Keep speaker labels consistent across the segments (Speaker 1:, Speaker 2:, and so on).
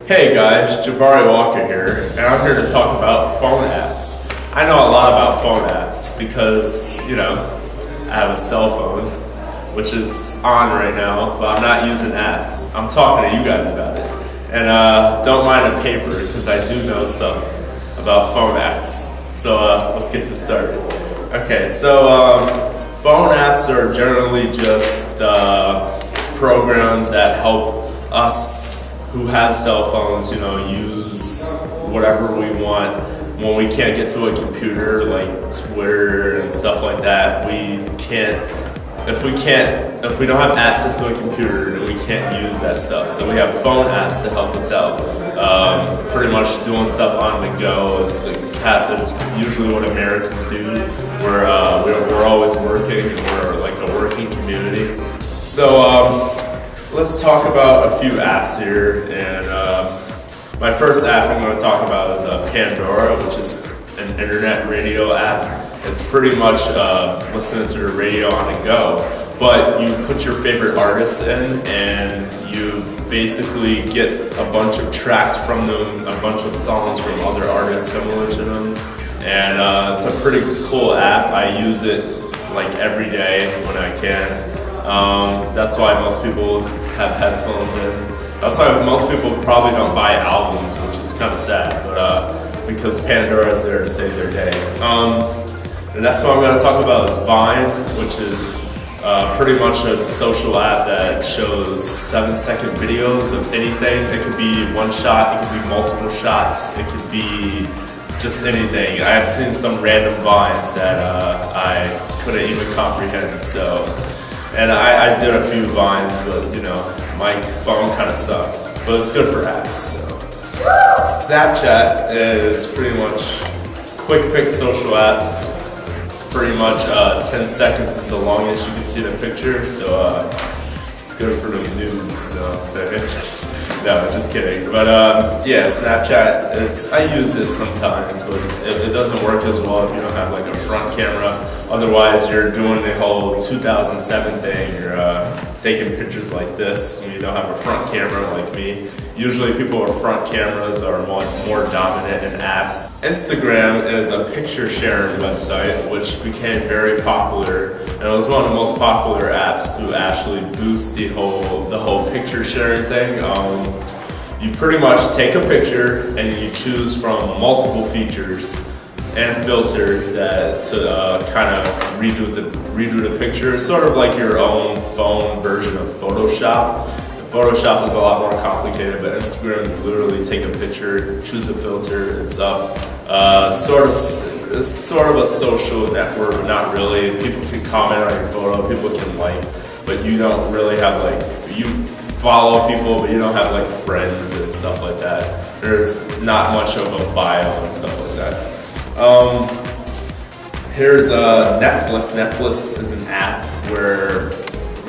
Speaker 1: Hey guys, Jabari Walker here, and I'm here to talk about phone apps. I know a lot about phone apps because, I have a cell phone, which is on right now, but I'm not using apps. I'm talking to you guys about it. And don't mind a paper, because I do know stuff about phone apps. So let's get this started. Okay, so phone apps are generally just programs that help us who have cell phones, enouse whatever we want when we can't get to a computer, like Twitter and stuff like that. If we don't have access to a computer, then we can't use that stuff. So we have phone apps to help us out. Pretty much doing stuff on the go is usually what Americans do. We're always working, and we're like a working community. So let's talk about a few apps here, and my first app I'm going to talk about is Pandora, which is an internet radio app. It's pretty much listening to the radio on the go, but you put your favorite artists in, and you basically get a bunch of tracks from them, a bunch of songs from other artists similar to them, and it's a pretty cool app. I use it like every day when I can. That's why most people have headphones in. That's why most people probably don't buy albums, which is kind of sad, but because Pandora is there to save their day. And that's what I'm going to talk about is Vine, which is pretty much a social app that shows 7-second videos of anything. It could be one shot, it could be multiple shots, it could be just anything. I have seen some random Vines that I couldn't even comprehend. And I did a few Vines, but my phone kind of sucks. But it's good for apps. So Snapchat is pretty much quick pick social apps. Pretty much 10 seconds is the longest you can see the picture, so it's good for the nudes. No, just kidding. But yeah, Snapchat, I use it sometimes, but it doesn't work as well if you don't have like a front camera. Otherwise, you're doing the whole 2007 thing. You're taking pictures like this, and you don't have a front camera like me. Usually people with front cameras are more dominant in apps. Instagram is a picture sharing website which became very popular, and it was one of the most popular apps to actually boost the whole picture sharing thing. You pretty much take a picture and you choose from multiple features and filters to kind of redo the picture. It's sort of like your own phone version of Photoshop. Photoshop is a lot more complicated, but Instagram, you literally take a picture, choose a filter, it's up. It's sort of a social network, but not really. People can comment on your photo, people can like, but you don't really have you follow people, but you don't have like friends and stuff like that. There's not much of a bio and stuff like that. Here's Netflix. Netflix is an app where,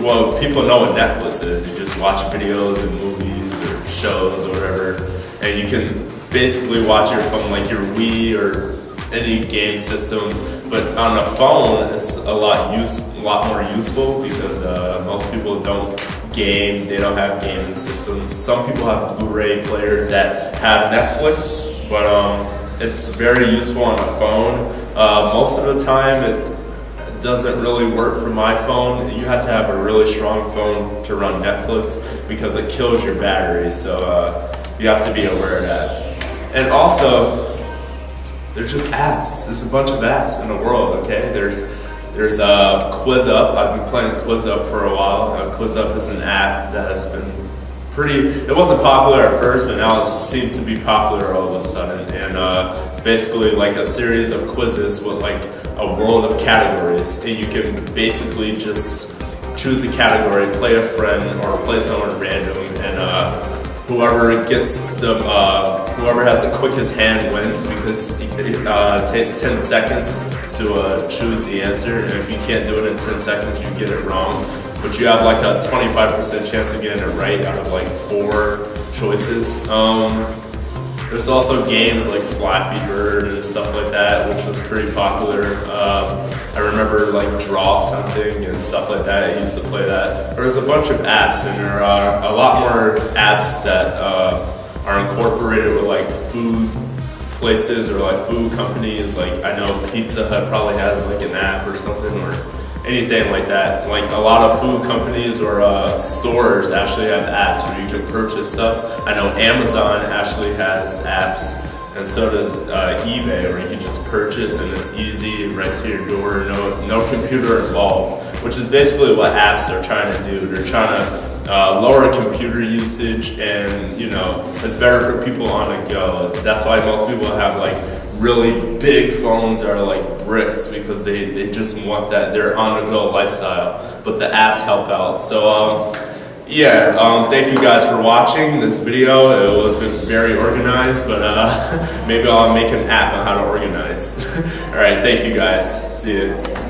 Speaker 1: well, people know what Netflix is. You just watch videos and movies or shows or whatever, and you can basically watch it from like your Wii or any game system. But on a phone, it's a lot more useful because most people don't game. They don't have gaming systems. Some people have Blu-ray players that have Netflix, but it's very useful on a phone. Most of the time, it doesn't really work for my phone. You have to have a really strong phone to run Netflix because it kills your battery, so you have to be aware of that. And also, there's just apps. There's a bunch of apps in the world, okay? There's QuizUp. I've been playing QuizUp for a while. QuizUp is an app that has been it wasn't popular at first, but now it seems to be popular all of a sudden. And it's basically like a series of quizzes with like a world of categories. And you can basically just choose a category, play a friend, or play someone random, and whoever has the quickest hand wins, because it takes 10 seconds to choose the answer. And if you can't do it in 10 seconds, you get it wrong. But you have like a 25% chance of getting it right out of like 4 choices. There's also games like Flappy Bird and stuff like that, which was pretty popular. I remember like Draw Something and stuff like that. I used to play that. There's a bunch of apps, and there are a lot more apps that are incorporated with like food places or like food companies. Like I know Pizza Hut probably has like an app or something, or anything like that. Like a lot of food companies or stores actually have apps where you can purchase stuff. I know Amazon actually has apps, and so does eBay, where you can just purchase and it's easy, right to your door, no computer involved, which is basically what apps are trying to do. They're trying to lower computer usage, and you know, it's better for people on the go. That's why most people have like really big phones that are like bricks, because they just want that, their on the go lifestyle, but the apps help out. So yeah, thank you guys for watching this video. It wasn't very organized, but maybe I'll make an app on how to organize. All right, thank you guys. See you.